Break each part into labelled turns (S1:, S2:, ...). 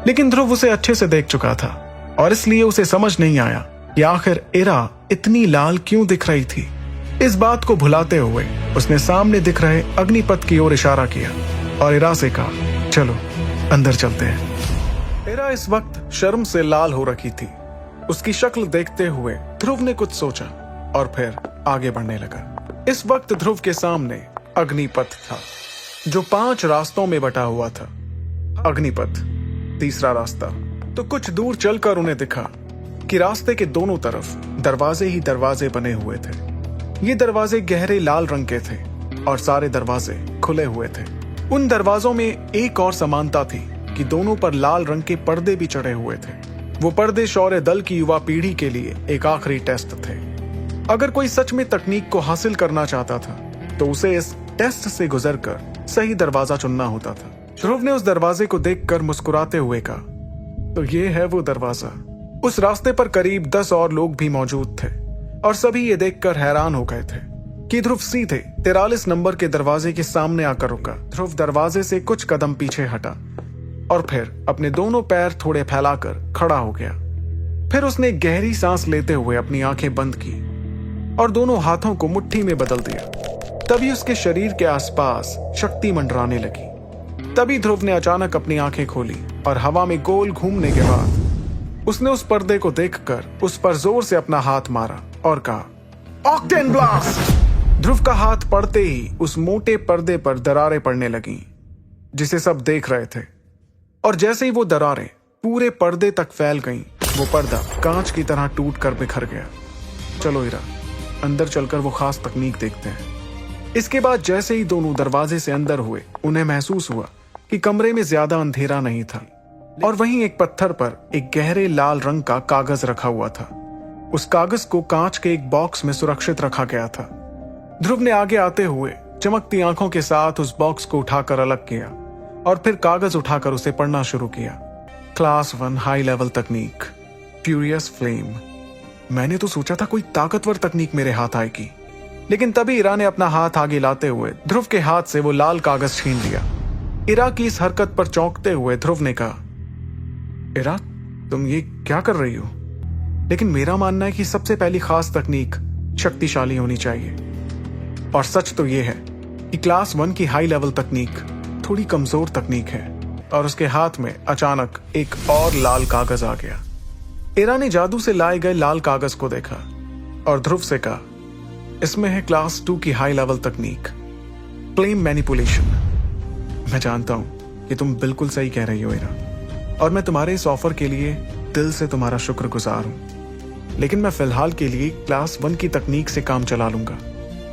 S1: लेकिन ध्रुव उसे अच्छे से देख चुका था और इसलिए उसे समझ नहीं आया कि आखिर इरा इतनी लाल क्यों दिख रही थी। इस बात को भुलाते हुए उसने सामने दिख रहे अग्निपथ की ओर इशारा किया और इरा से कहा, चलो अंदर चलते हैं। इरा इस वक्त शर्म से लाल हो रखी थी। उसकी शक्ल देखते हुए ध्रुव ने कुछ सोचा और फिर आगे बढ़ने लगा। इस वक्त ध्रुव के सामने अग्निपथ था जो 5 रास्तों में बटा हुआ था। अग्निपथ, तीसरा रास्ता। तो कुछ दूर चलकर उन्हें दिखा कि रास्ते के दोनों तरफ दरवाजे ही दरवाजे बने हुए थे। ये दरवाजे गहरे लाल रंग के थे और सारे दरवाजे खुले हुए थे। उन दरवाजों में एक और समानता थी कि दोनों पर लाल रंग के पर्दे भी चढ़े हुए थे। वो पर्दे शौर्य दल की युवा पीढ़ी के लिए एक आखिरी टेस्ट थे। अगर कोई सच में तकनीक को हासिल करना चाहता था तो उसे इस टेस्ट से गुजरकर सही दरवाजा चुनना होता था। ध्रुव ने उस दरवाजे को देखकर मुस्कुराते हुए कहा, तो ये है वो दरवाजा। उस रास्ते पर करीब 10 और लोग भी मौजूद थे और सभी ये देखकर हैरान हो गए थे कि ध्रुव सीधे 43 नंबर के दरवाजे के सामने आकर रुका। ध्रुव दरवाजे से कुछ कदम पीछे हटा और फिर अपने दोनों पैर थोड़े फैलाकर खड़ा हो गया। फिर उसने गहरी सांस लेते हुए अपनी आंखें बंद की और दोनों हाथों को मुट्ठी में बदल दिया। तभी उसके शरीर के आसपास शक्ति मंडराने लगी। तभी ध्रुव ने अचानक अपनी आंखें खोली और हवा में गोल घूमने के बाद उसने उस पर्दे को देखकर उस पर जोर से अपना हाथ मारा और कहा, ऑक्टेन ब्लास्ट। ध्रुव का हाथ पड़ते ही उस मोटे पर्दे पर दरारें पड़ने लगीं, जिसे सब देख रहे थे। और जैसे ही वो दरारें पूरे पर्दे तक फैल गईं, वो पर्दा कांच की तरह टूट कर बिखर गया। चलो इरा, अंदर चलकर वो खास तकनीक देखते हैं। इसके बाद जैसे ही दोनों दरवाजे से अंदर हुए, उन्हें महसूस हुआ कि कमरे में ज्यादा अंधेरा नहीं था और वहीं एक पत्थर पर एक गहरे लाल रंग का कागज रखा हुआ था। उस कागज को कांच के एक बॉक्स में सुरक्षित रखा गया था। ध्रुव ने आगे आते हुए चमकती आंखों के साथ उस बॉक्स को उठाकर अलग किया और फिर कागज उठाकर उसे पढ़ना शुरू किया। क्लास 1 हाई लेवल तकनीक, फ्यूरियस फ्लेम। मैंने तो सोचा था कोई ताकतवर तकनीक मेरे हाथ आएगी, लेकिन तभी इरा ने अपना हाथ आगे लाते हुए ध्रुव के हाथ से वो लाल कागज छीन लिया। इरा की इस हरकत पर चौंकते हुए ध्रुव ने कहा, इरा तुम ये क्या कर रही हो? लेकिन मेरा मानना है कि सबसे पहली खास तकनीक शक्तिशाली होनी चाहिए। और सच तो यह है कि क्लास 1 की हाई लेवल तकनीक थोड़ी कमजोर तकनीक है। और उसके हाथ में अचानक एक और लाल कागज आ गया। इरा ने जादू से लाए गए लाल कागज को देखा और ध्रुव से कहा, इसमें है क्लास 2 की हाई लेवल तकनीक, फ्लेम मैनिपुलेशन। मैं जानता हूं कि तुम बिल्कुल सही कह रही हो इरा, और मैं तुम्हारे इस ऑफर के लिए दिल से तुम्हारा शुक्रगुजार हूं। लेकिन मैं फिलहाल के लिए क्लास 1 की तकनीक से काम चला लूंगा।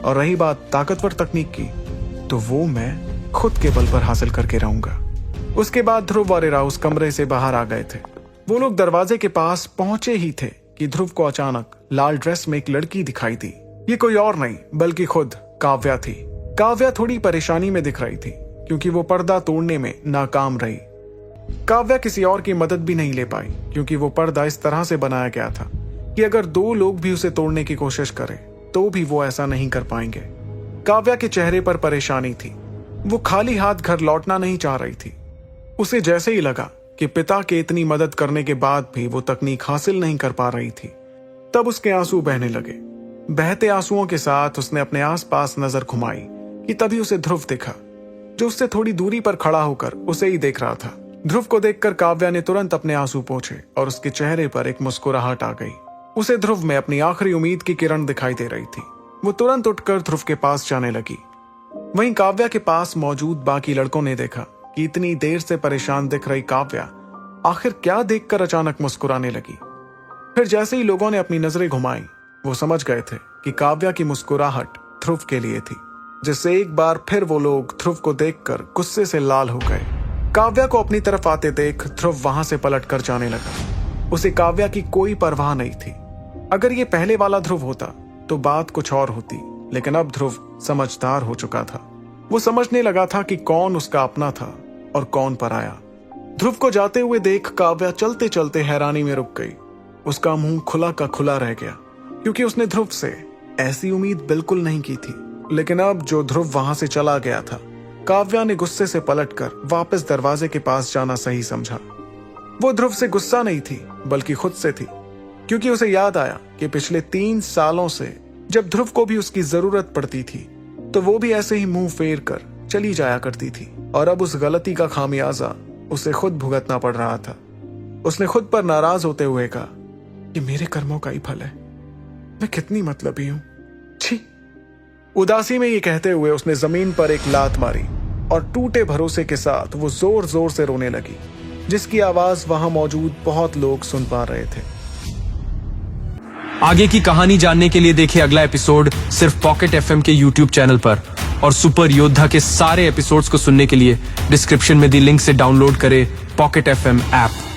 S1: और रही बात ताकतवर तकनीक की, तो वो मैं खुद के बल पर हासिल करके रहूंगा। उसके बाद ध्रुव और इरा उस कमरे से बाहर आ गए थे। वो लोग दरवाजे के पास पहुंचे ही थे कि ध्रुव को अचानक लाल ड्रेस में एक लड़की दिखाई दी। ये कोई और नहीं बल्कि खुद काव्या थी। काव्या थोड़ी परेशानी में दिख रही थी क्योंकि वो पर्दा तोड़ने में नाकाम रही। काव्या किसी और की मदद भी नहीं ले पाई क्योंकि वो पर्दा इस तरह से बनाया गया था कि अगर 2 लोग भी उसे तोड़ने की कोशिश करें तो भी वो ऐसा नहीं कर पाएंगे। काव्या के चेहरे पर परेशानी थी। वो खाली हाथ घर लौटना नहीं चाह रही थी। उसे जैसे ही लगा कि पिता के इतनी मदद करने के बाद भी वो तकनीक हासिल नहीं कर पा रही थी, तब उसके आंसू बहने लगे। बहते आंसुओं के साथ उसने अपने आसपास नजर घुमाई कि तभी उसे ध्रुव दिखा, जो उससे थोड़ी दूरी पर खड़ा होकर उसे ही देख रहा था। ध्रुव को देखकर काव्या ने तुरंत अपने आंसू पोंछे और उसके चेहरे पर एक मुस्कुराहट आ गई। उसे ध्रुव में अपनी आखिरी उम्मीद की किरण दिखाई दे रही थी। वो तुरंत उठकर ध्रुव के पास जाने लगी। वहीं काव्या के पास मौजूद बाकी लड़कों ने देखा कि इतनी देर से परेशान दिख रही काव्या आखिर क्या देखकर अचानक मुस्कुराने लगी। फिर जैसे ही लोगों ने अपनी नजरें घुमाई, वो समझ गए थे कि काव्या की मुस्कुराहट ध्रुव के लिए थी, जिससे एक बार फिर वो लोग ध्रुव को देखकर गुस्से से लाल हो गए। काव्या को अपनी तरफ आते देख ध्रुव वहां से पलट कर जाने लगा। उसे काव्या की कोई परवाह नहीं थी। अगर ये पहले वाला ध्रुव होता तो बात कुछ और होती, लेकिन अब ध्रुव समझदार हो चुका था। वो समझने लगा था कि कौन उसका अपना था और कौन पराया। ध्रुव को जाते हुए देख काव्या चलते चलते हैरानी में रुक गई। उसका मुंह खुला का खुला रह गया क्योंकि उसने ध्रुव से ऐसी उम्मीद बिल्कुल नहीं की थी। लेकिन अब जो ध्रुव वहां से चला गया था, काव्या ने गुस्से से पलटकर वापस दरवाजे के पास जाना सही समझा। वो ध्रुव से गुस्सा नहीं थी बल्कि खुद से थी, क्योंकि उसे याद आया कि पिछले 3 सालों से जब ध्रुव को भी उसकी जरूरत पड़ती थी तो वो भी ऐसे ही मुंह फेर कर चली जाया करती थी, और अब उस गलती का खामियाजा उसे खुद भुगतना पड़ रहा था। उसने खुद पर नाराज होते हुए कहा कि मेरे कर्मों का ही फल है, मैं कितनी मतलबी हूं, छी। उदासी में ये कहते हुए उसने जमीन पर एक लात मारी और टूटे भरोसे के साथ वो जोर जोर से रोने लगी, जिसकी आवाज वहां मौजूद बहुत लोग सुन पा रहे थे।
S2: आगे की कहानी जानने के लिए देखिए अगला एपिसोड सिर्फ पॉकेट एफएम के यूट्यूब चैनल पर, और सुपर योद्धा के सारे एपिसोड्स को सुनने के लिए डिस्क्रिप्शन में दी लिंक से डाउनलोड करें पॉकेट एफएम ऐप।